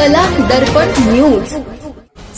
कला Darpan news.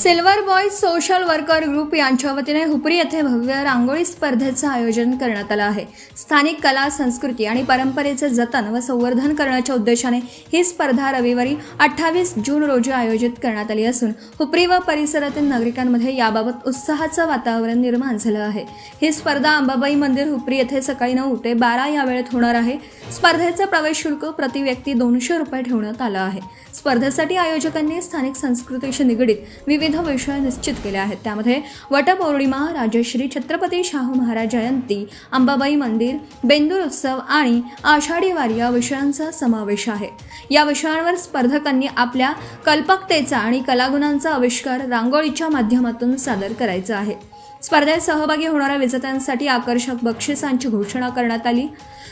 Silver boys social worker group यांच्या वतीने हुपरी येथे भव्य रांगोळी स्पर्धेचं आयोजन करण्यात आलं आहे. स्थानिक कला, संस्कृती आणि परंपरेचे जतन व संवर्धन करण्याच्या उद्देशाने ही स्पर्धा रविवारी 28 जून रोजी आयोजित करण्यात आली असून हुपरी व परिसरातील नागरिकांमध्ये याबाबत उत्साहाचं वातावरण निर्माण झालं आहे. ही स्पर्धा अंबाबाई मंदिर हुपरी येथे सकाळी 9 ते 12 या वेळेत होणार आहे. स्पर्धेचे प्रवेश शुल्क प्रति व्यक्ती 200 रुपये ठेवण्यात आलं आहे. स्पर्धेसाठी आयोजकांनी स्थानिक संस्कृतीशी निगडीत विविध विषय निश्चित केले आहेत. त्यामध्ये वटपौर्णिमा, राजश्री छत्रपती शाहू महाराज जयंती, अंबाबाई मंदिर, बेंदूर उत्सव आणि आषाढी वारी या विषयांचा समावेश आहे. या विषयांवर स्पर्धकांनी आपल्या कल्पकतेचा आणि कलागुणांचा आविष्कार रांगोळीच्या माध्यमातून सादर करायचा आहे. स्पर्धेत सहभागी होणाऱ्या विजेत्यांसाठी आकर्षक बक्षिसांची घोषणा करण्यात आली.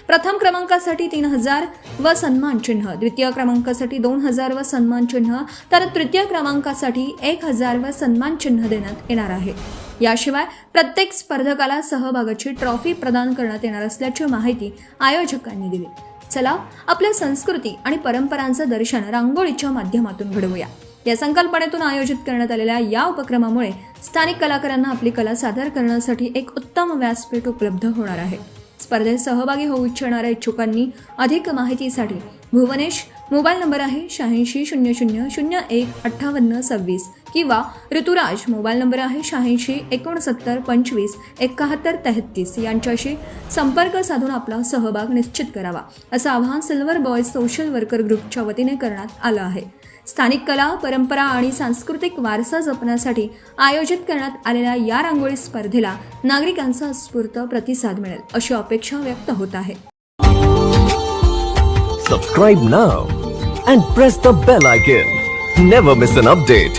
प्रथम क्रमांकासाठी 3000 व सन्मान चिन्ह, द्वितीय क्रमांकासाठी 2000 व सन्मान चिन्ह, तर तृतीय क्रमांकासाठी 1000 व सन्मान चिन्ह देण्यात येणार आहे. याशिवाय प्रत्येक स्पर्धकाला सहभागाची ट्रॉफी प्रदान करण्यात येणार असल्याची माहिती आयोजकांनी दिली. चला आपल्या संस्कृती आणि परंपरांचं दर्शन रांगोळीच्या माध्यमातून घडवूया. या संकल्पनेतून आयोजित करण्यात आलेल्या या उपक्रमामुळे स्थानिक कलाकारांना आपली कला सादर करण्यासाठी एक उत्तम व्यासपीठ उपलब्ध होणार आहे. स्पर्धेत सहभागी होऊ इच्छिणाऱ्या इच्छुकांनी अधिक माहितीसाठी भुवनेश, मोबाईल नंबर आहे 8600015826 किंवा ऋतुराज, मोबाईल नंबर आहे 8669257133 यांच्याशी संपर्क साधून आपला सहभाग निश्चित करावा, असं आवाहन सिल्वर बॉयज सोशल वर्कर ग्रुपच्या वतीने करण्यात आलं आहे. स्थानिक कला, परंपरा आणि सांस्कृतिक वारसा जपण्यासाठी आयोजित करण्यात आलेल्या या रांगोळी स्पर्धेला नागरिकांचा उत्स्फूर्त प्रतिसाद मिळेल अशी अपेक्षा व्यक्त होत आहे. Subscribe now and press the bell icon. Never miss an update.